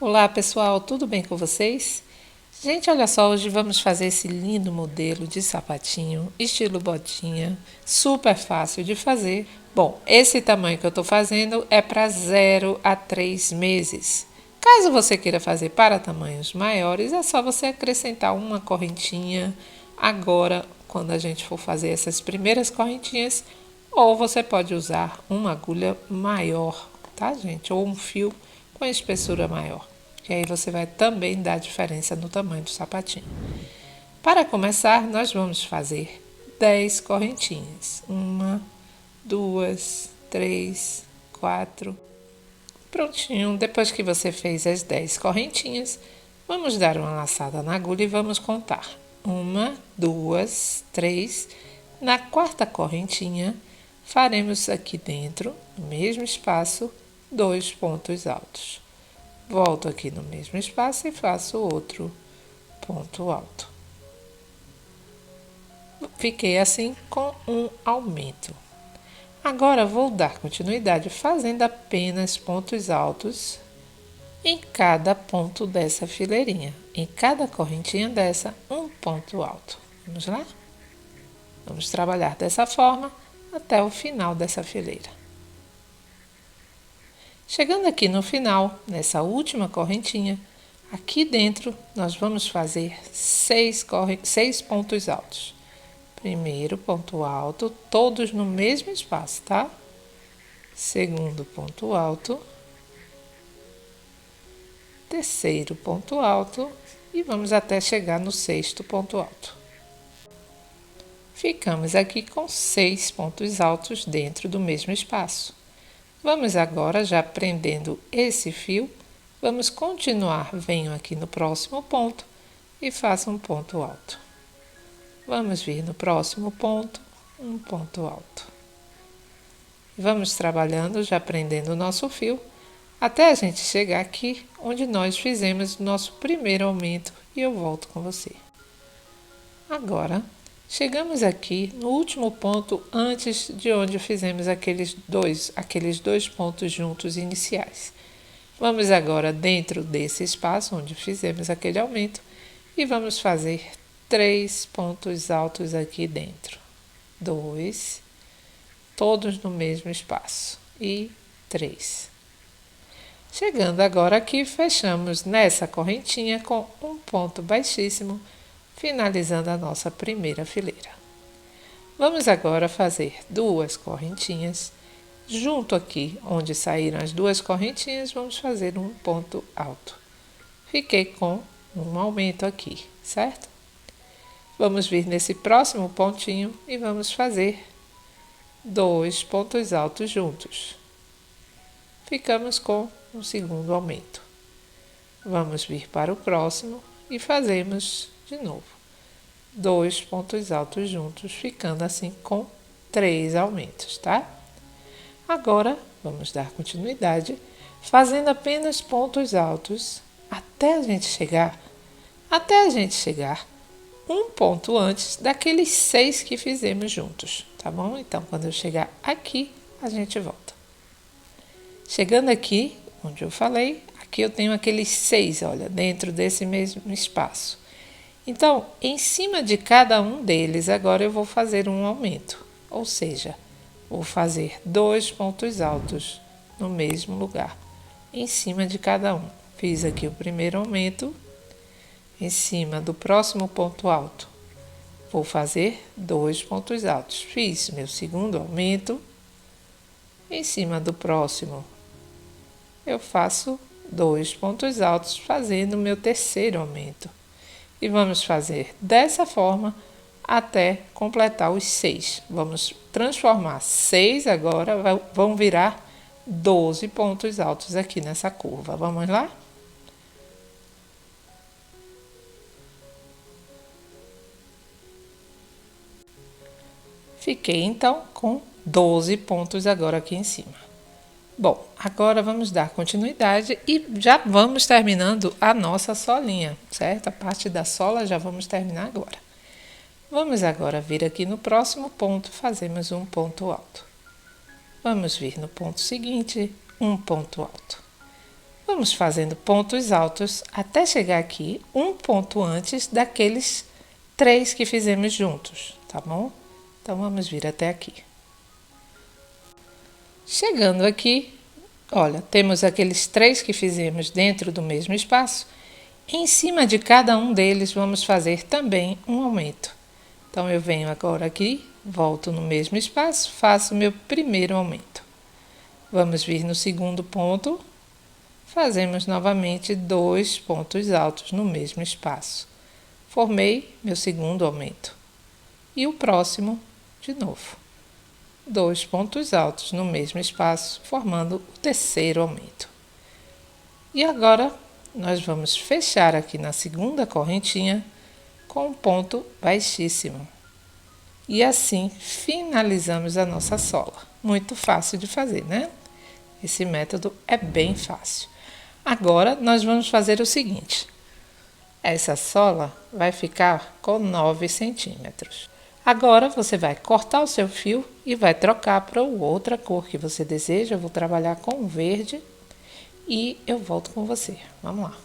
Olá pessoal, tudo bem com vocês? Gente, olha só, hoje vamos fazer esse lindo modelo de sapatinho, estilo botinha, super fácil de fazer. Bom, esse tamanho que eu estou fazendo é para 0 a 3 meses. Caso você queira fazer para tamanhos maiores, é só você acrescentar uma correntinha agora, quando a gente for fazer essas primeiras correntinhas, ou você pode usar uma agulha maior, tá, gente? Ou um fio com espessura maior, que aí você vai também dar diferença no tamanho do sapatinho. Para começar, nós vamos fazer 10 correntinhas. 1, 2, 3, 4. Prontinho, depois que você fez as 10 correntinhas, vamos dar uma laçada na agulha e vamos contar. 1, 2, 3. Na quarta correntinha, faremos aqui dentro, no mesmo espaço, 2 pontos altos. Volto aqui no mesmo espaço e faço outro ponto alto. Fiquei assim com um aumento. Agora vou dar continuidade fazendo apenas pontos altos em cada ponto dessa fileirinha. Em cada correntinha dessa, um ponto alto. Vamos lá? Vamos trabalhar dessa forma até o final dessa fileira. Chegando aqui no final, nessa última correntinha, aqui dentro nós vamos fazer 6 pontos altos. Primeiro ponto alto, todos no mesmo espaço, tá? Segundo ponto alto. Terceiro ponto alto e vamos até chegar no sexto ponto alto. Ficamos aqui com 6 pontos altos dentro do mesmo espaço. Vamos agora, já prendendo esse fio, vamos continuar. Venho aqui no próximo ponto e faço um ponto alto. Vamos vir no próximo ponto, um ponto alto. Vamos trabalhando, já prendendo o nosso fio, até a gente chegar aqui, onde nós fizemos o nosso primeiro aumento e eu volto com você. Agora, chegamos aqui no último ponto antes de onde fizemos aqueles dois pontos juntos iniciais. Vamos agora dentro desse espaço onde fizemos aquele aumento e vamos fazer 3 pontos altos aqui dentro. 2, todos no mesmo espaço e 3. Chegando agora aqui, fechamos nessa correntinha com um ponto baixíssimo, finalizando a nossa primeira fileira. Vamos agora fazer 2 correntinhas. Junto aqui, onde saíram as 2 correntinhas, vamos fazer um ponto alto. Fiquei com um aumento aqui, certo? Vamos vir nesse próximo pontinho e vamos fazer 2 pontos altos juntos. Ficamos com um segundo aumento. Vamos vir para o próximo e fazemos de novo 2 pontos altos juntos, ficando assim com 3 aumentos, tá? Agora, vamos dar continuidade, fazendo apenas pontos altos até a gente chegar um ponto antes daqueles 6 que fizemos juntos, tá bom? Então, quando eu chegar aqui, a gente volta. Chegando aqui, onde eu falei, aqui eu tenho aqueles 6, olha, dentro desse mesmo espaço. Então, em cima de cada um deles, agora eu vou fazer um aumento, ou seja, vou fazer 2 pontos altos no mesmo lugar, em cima de cada um. Fiz aqui o primeiro aumento, em cima do próximo ponto alto, vou fazer 2 pontos altos. Fiz meu segundo aumento, em cima do próximo, eu faço 2 pontos altos, fazendo meu terceiro aumento. E vamos fazer dessa forma até completar os 6. Vamos transformar 6 agora, vão virar 12 pontos altos aqui nessa curva. Vamos lá? Fiquei então com 12 pontos agora aqui em cima. Bom, agora vamos dar continuidade e já vamos terminando a nossa solinha, certo? A parte da sola já vamos terminar agora. Vamos agora vir aqui no próximo ponto, fazemos um ponto alto. Vamos vir no ponto seguinte, um ponto alto. Vamos fazendo pontos altos até chegar aqui, um ponto antes daqueles 3 que fizemos juntos, tá bom? Então, vamos vir até aqui. Chegando aqui, olha, temos aqueles 3 que fizemos dentro do mesmo espaço. Em cima de cada um deles, vamos fazer também um aumento. Então, eu venho agora aqui, volto no mesmo espaço, faço meu primeiro aumento. Vamos vir no segundo ponto, fazemos novamente 2 pontos altos no mesmo espaço. Formei meu segundo aumento. E o próximo, de novo. 2 pontos altos no mesmo espaço, formando o terceiro aumento. E agora, nós vamos fechar aqui na segunda correntinha com um ponto baixíssimo. E assim, finalizamos a nossa sola. Muito fácil de fazer, né? Esse método é bem fácil. Agora, nós vamos fazer o seguinte. Essa sola vai ficar com 9 centímetros. Agora, você vai cortar o seu fio e vai trocar para outra cor que você deseja. Eu vou trabalhar com o verde e eu volto com você. Vamos lá.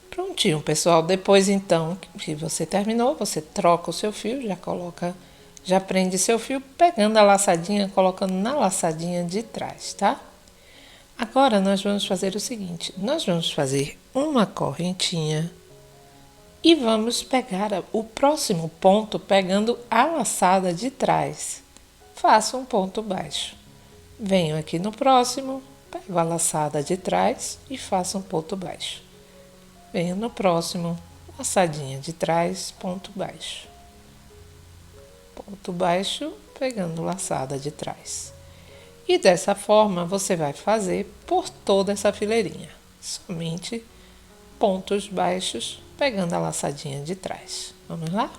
Prontinho, pessoal. Depois, então, que você terminou, você troca o seu fio, já prende seu fio, pegando a laçadinha, colocando na laçadinha de trás, tá? Agora, nós vamos fazer o seguinte, nós vamos fazer uma correntinha e vamos pegar o próximo ponto pegando a laçada de trás. Faço um ponto baixo. Venho aqui no próximo, pego a laçada de trás e faço um ponto baixo. Venho no próximo, laçadinha de trás, ponto baixo. Ponto baixo, pegando laçada de trás. E dessa forma, você vai fazer por toda essa fileirinha. Somente pontos baixos, pegando a laçadinha de trás. Vamos lá?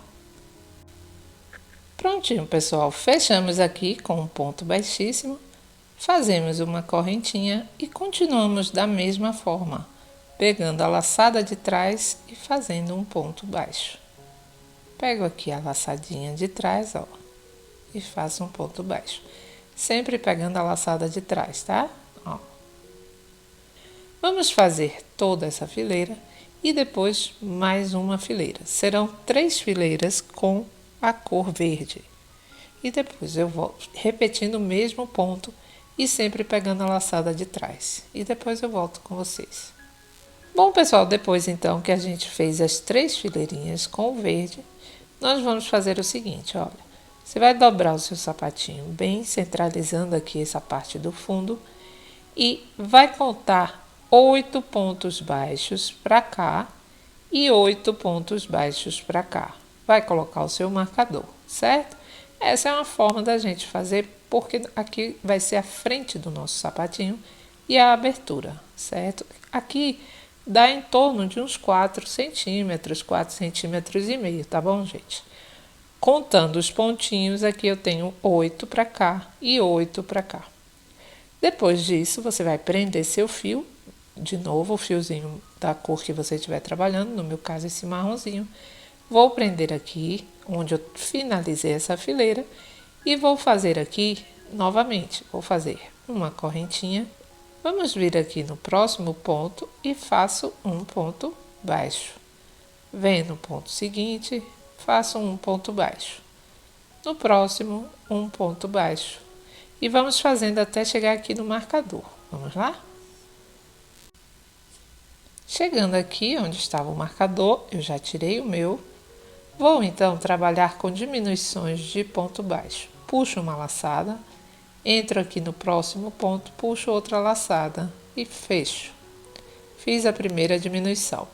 Prontinho, pessoal. Fechamos aqui com um ponto baixíssimo. Fazemos uma correntinha e continuamos da mesma forma, pegando a laçada de trás e fazendo um ponto baixo. Pego aqui a laçadinha de trás, ó, e faço um ponto baixo. Sempre pegando a laçada de trás, tá? Ó. Vamos fazer toda essa fileira e depois mais uma fileira. Serão 3 fileiras com a cor verde. E depois eu vou repetindo o mesmo ponto e sempre pegando a laçada de trás. E depois eu volto com vocês. Bom, pessoal, depois então que a gente fez as 3 fileirinhas com o verde, nós vamos fazer o seguinte, olha. Você vai dobrar o seu sapatinho bem centralizando aqui essa parte do fundo e vai contar 8 pontos baixos para cá e 8 pontos baixos para cá. Vai colocar o seu marcador, certo? Essa é uma forma da gente fazer, porque aqui vai ser a frente do nosso sapatinho e a abertura, certo? Aqui dá em torno de uns 4 centímetros, 4 centímetros e meio, tá bom, gente? Contando os pontinhos, aqui eu tenho 8 para cá e 8 para cá. Depois disso, você vai prender seu fio, de novo o fiozinho da cor que você estiver trabalhando, no meu caso esse marronzinho. Vou prender aqui, onde eu finalizei essa fileira, e vou fazer aqui, novamente, vou fazer uma correntinha. Vamos vir aqui no próximo ponto e faço um ponto baixo. Venho no ponto seguinte, faço um ponto baixo. No próximo, um ponto baixo. E vamos fazendo até chegar aqui no marcador. Vamos lá? Chegando aqui onde estava o marcador, eu já tirei o meu. Vou então trabalhar com diminuições de ponto baixo. Puxo uma laçada, entro aqui no próximo ponto, puxo outra laçada e fecho. Fiz a primeira diminuição.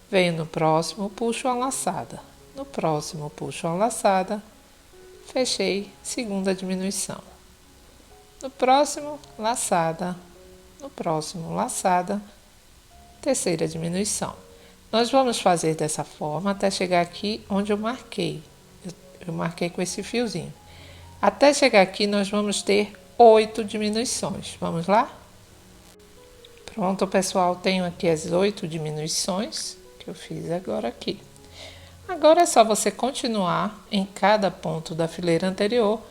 Venho no próximo, puxo uma laçada. No próximo, puxo uma laçada, fechei, segunda diminuição. No próximo, laçada. No próximo, laçada, terceira diminuição. Nós vamos fazer dessa forma até chegar aqui onde eu marquei. Eu marquei com esse fiozinho. Até chegar aqui, nós vamos ter 8 diminuições. Vamos lá? Pronto, pessoal, tenho aqui as 8 diminuições que eu fiz agora aqui. Agora é só você continuar em cada ponto da fileira anterior,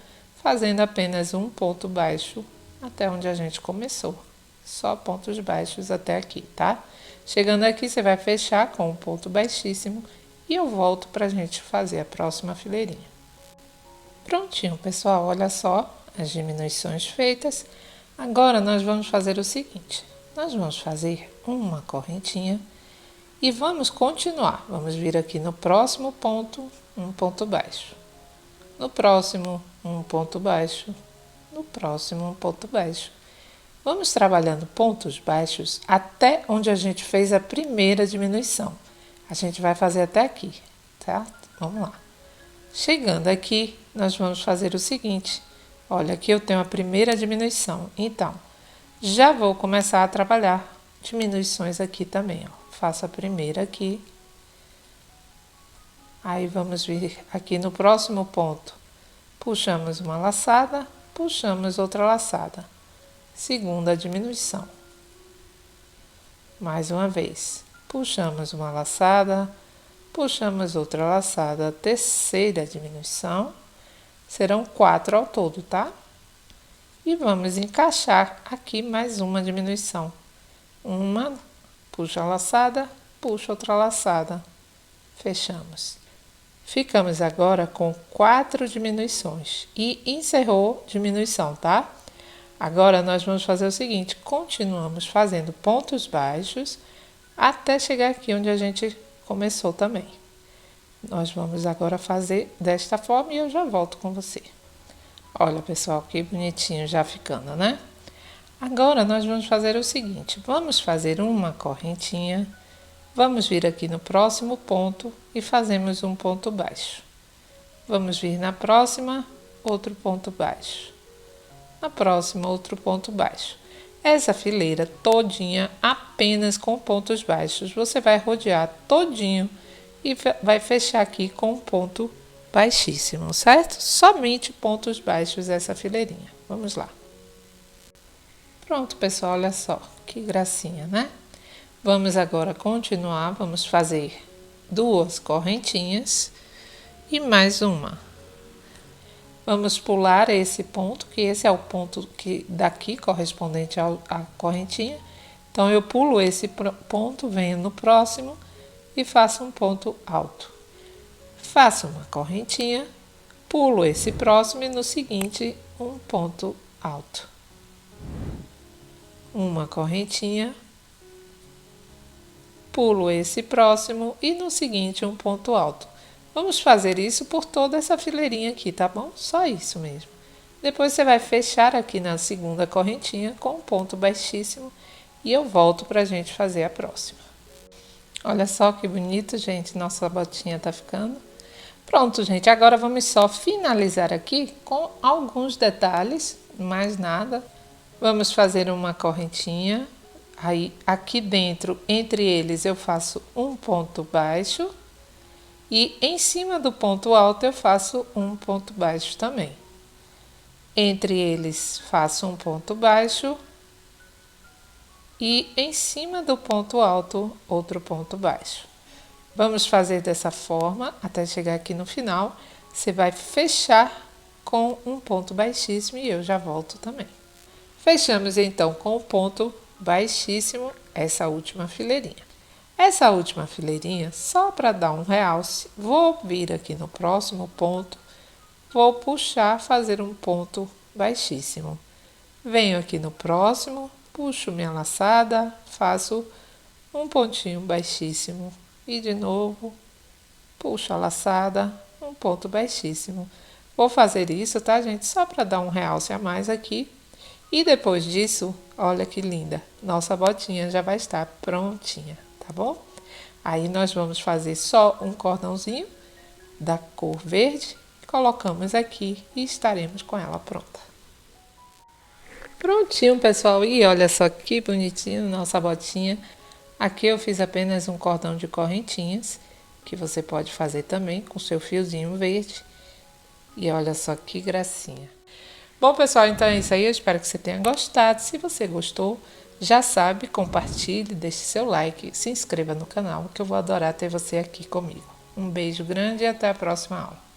fazendo apenas um ponto baixo até onde a gente começou, só pontos baixos até aqui, tá? Chegando aqui, você vai fechar com um ponto baixíssimo e eu volto pra gente fazer a próxima fileirinha. Prontinho, pessoal, olha só as diminuições feitas. Agora, nós vamos fazer o seguinte, nós vamos fazer uma correntinha e vamos continuar. Vamos vir aqui no próximo ponto, um ponto baixo. No próximo, um ponto baixo. No próximo, um ponto baixo. Vamos trabalhando pontos baixos até onde a gente fez a primeira diminuição. A gente vai fazer até aqui, tá? Vamos lá. Chegando aqui, nós vamos fazer o seguinte. Olha, aqui eu tenho a primeira diminuição. Então, já vou começar a trabalhar diminuições aqui também, ó. Faço a primeira aqui. Aí, vamos vir aqui no próximo ponto. Puxamos uma laçada, puxamos outra laçada. Segunda diminuição. Mais uma vez. Puxamos uma laçada, puxamos outra laçada. Terceira diminuição. Serão 4 ao todo, tá? E vamos encaixar aqui mais uma diminuição. Uma, puxa a laçada, puxa outra laçada. Fechamos. Ficamos agora com 4 diminuições e encerrou diminuição, tá? Agora nós vamos fazer o seguinte, continuamos fazendo pontos baixos até chegar aqui onde a gente começou também. Nós vamos agora fazer desta forma e eu já volto com você. Olha, pessoal, que bonitinho já ficando, né? Agora nós vamos fazer o seguinte, vamos fazer uma correntinha. Vamos vir aqui no próximo ponto e fazemos um ponto baixo. Vamos vir na próxima, outro ponto baixo. Na próxima, outro ponto baixo. Essa fileira todinha apenas com pontos baixos. Você vai rodear todinho e vai fechar aqui com um ponto baixíssimo, certo? Somente pontos baixos essa fileirinha. Vamos lá. Pronto, pessoal, olha só, que gracinha, né? Vamos agora continuar, vamos fazer 2 correntinhas e mais uma. Vamos pular esse ponto, que esse é o ponto que daqui correspondente à correntinha. Então, eu pulo esse ponto, venho no próximo e faço um ponto alto. Faço uma correntinha, pulo esse próximo e no seguinte um ponto alto. Uma correntinha, pulo esse próximo e no seguinte um ponto alto. Vamos fazer isso por toda essa fileirinha aqui, tá bom? Só isso mesmo. Depois você vai fechar aqui na segunda correntinha com um ponto baixíssimo e eu volto pra gente fazer a próxima. Olha só que bonito, gente, nossa botinha tá ficando. Pronto, gente, agora vamos só finalizar aqui com alguns detalhes, mais nada. Vamos fazer uma correntinha. Aí, aqui dentro, entre eles, eu faço um ponto baixo. E em cima do ponto alto, eu faço um ponto baixo também. Entre eles, faço um ponto baixo. E em cima do ponto alto, outro ponto baixo. Vamos fazer dessa forma, até chegar aqui no final. Você vai fechar com um ponto baixíssimo e eu já volto também. Fechamos, então, com o ponto baixíssimo essa última fileirinha. Essa última fileirinha, só para dar um realce, vou vir aqui no próximo ponto, vou puxar, fazer um ponto baixíssimo. Venho aqui no próximo, puxo minha laçada, faço um pontinho baixíssimo e de novo puxo a laçada, um ponto baixíssimo. Vou fazer isso, tá, gente? Só para dar um realce a mais aqui. E depois disso, olha que linda, nossa botinha já vai estar prontinha, tá bom? Aí nós vamos fazer só um cordãozinho da cor verde, colocamos aqui e estaremos com ela pronta. Prontinho, pessoal, e olha só que bonitinho nossa botinha. Aqui eu fiz apenas um cordão de correntinhas, que você pode fazer também com seu fiozinho verde. E olha só que gracinha. Bom, pessoal, então é isso aí. Eu espero que você tenha gostado. Se você gostou, já sabe, compartilhe, deixe seu like, se inscreva no canal, que eu vou adorar ter você aqui comigo. Um beijo grande e até a próxima aula.